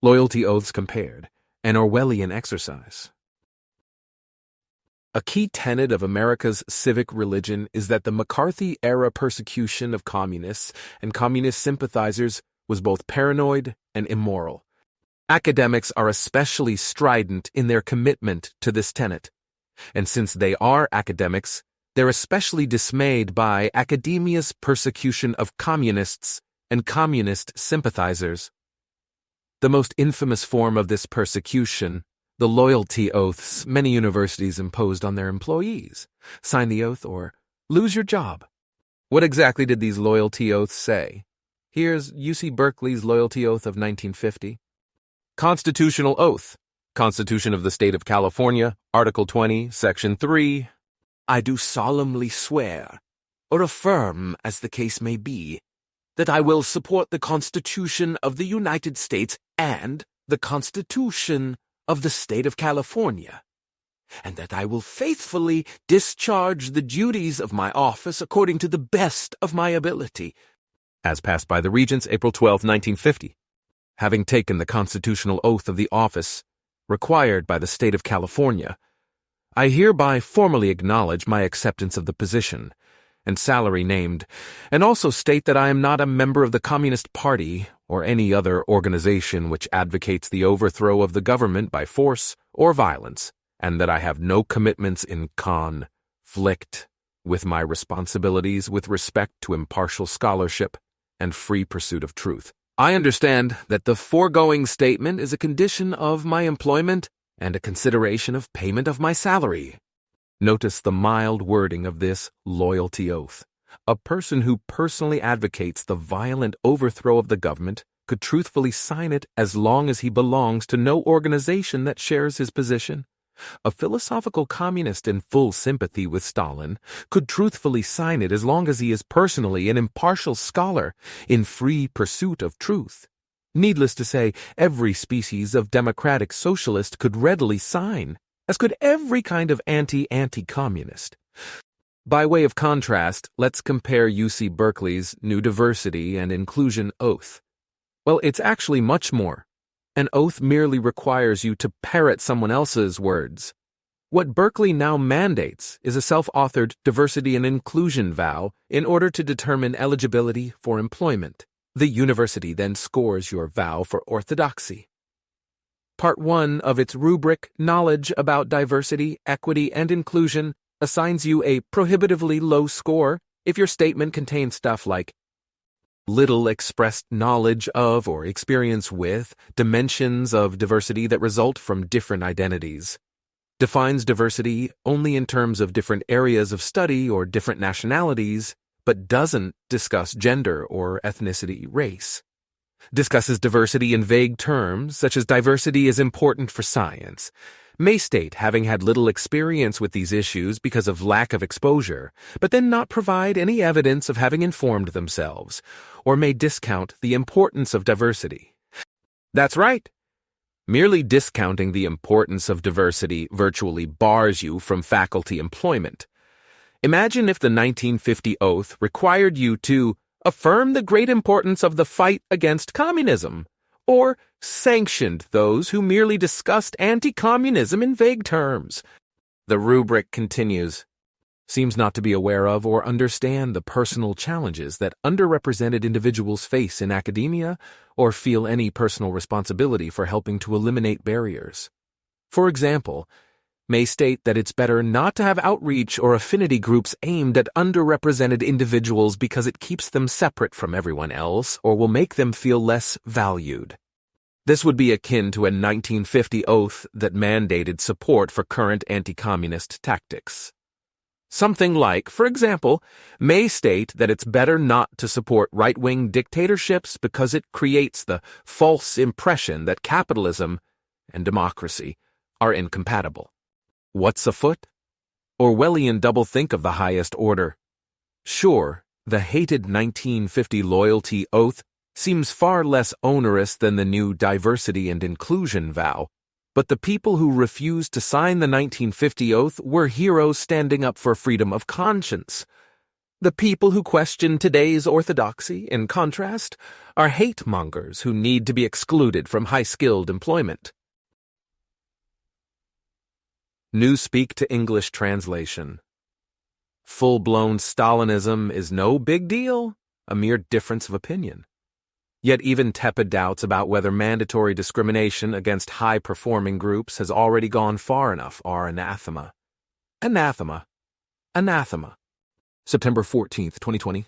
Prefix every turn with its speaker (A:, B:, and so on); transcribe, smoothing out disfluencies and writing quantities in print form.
A: Loyalty Oaths Compared, an Orwellian exercise. A key tenet of America's civic religion is that the McCarthy-era persecution of communists and communist sympathizers was both paranoid and immoral. Academics are especially strident in their commitment to this tenet, and since they are academics, they're especially dismayed by academia's persecution of communists and communist sympathizers. The most infamous form of this persecution, the loyalty oaths many universities imposed on their employees. Sign the oath or lose your job. What exactly did these loyalty oaths say? Here's UC Berkeley's loyalty oath of 1950. Constitutional Oath. Constitution of the State of California, Article 20, Section 3. I do solemnly swear, or affirm as the case may be, that I will support the Constitution of the United States and the Constitution of the State of California, and that I will faithfully discharge the duties of my office according to the best of my ability. As passed by the Regents, April 12, 1950. Having taken the constitutional oath of the office required by the State of California, I hereby formally acknowledge my acceptance of the position and salary named, and also state that I am not a member of the Communist Party or any other organization which advocates the overthrow of the government by force or violence, and that I have no commitments in conflict with my responsibilities with respect to impartial scholarship and free pursuit of truth. I understand that the foregoing statement is a condition of my employment and a consideration of payment of my salary. Notice the mild wording of this loyalty oath. A person who personally advocates the violent overthrow of the government could truthfully sign it as long as he belongs to no organization that shares his position. A philosophical communist in full sympathy with Stalin could truthfully sign it as long as he is personally an impartial scholar in free pursuit of truth. Needless to say, every species of democratic socialist could readily sign, as could every kind of anti-communist. By way of contrast, let's compare UC Berkeley's New Diversity and Inclusion Oath. Well, it's actually much more. An oath merely requires you to parrot someone else's words. What Berkeley now mandates is a self-authored diversity and inclusion vow in order to determine eligibility for employment. The university then scores your vow for orthodoxy. Part 1 of its rubric, Knowledge about Diversity, Equity, and Inclusion, assigns you a prohibitively low score if your statement contains stuff like little expressed knowledge of or experience with dimensions of diversity that result from different identities, defines diversity only in terms of different areas of study or different nationalities, but doesn't discuss gender or ethnicity, race, discusses diversity in vague terms such as diversity is important for science, may state having had little experience with these issues because of lack of exposure, but then not provide any evidence of having informed themselves, or may discount the importance of diversity. That's right. Merely discounting the importance of diversity virtually bars you from faculty employment. Imagine if the 1950 oath required you to affirm the great importance of the fight against communism, or sanctioned those who merely discussed anti-communism in vague terms. The rubric continues. Seems not to be aware of or understand the personal challenges that underrepresented individuals face in academia or feel any personal responsibility for helping to eliminate barriers. For example, may state that it's better not to have outreach or affinity groups aimed at underrepresented individuals because it keeps them separate from everyone else or will make them feel less valued. This would be akin to a 1950 oath that mandated support for current anti-communist tactics. Something like, for example, may state that it's better not to support right-wing dictatorships because it creates the false impression that capitalism and democracy are incompatible. What's afoot? Orwellian doublethink of the highest order. Sure, the hated 1950 loyalty oath seems far less onerous than the new diversity and inclusion vow, but the people who refused to sign the 1950 oath were heroes standing up for freedom of conscience. The people who question today's orthodoxy, in contrast, are hate-mongers who need to be excluded from high-skilled employment. Newspeak to English translation. Full-blown Stalinism is no big deal, a mere difference of opinion. Yet even tepid doubts about whether mandatory discrimination against high-performing groups has already gone far enough are anathema. Anathema. Anathema. September 14th, 2020.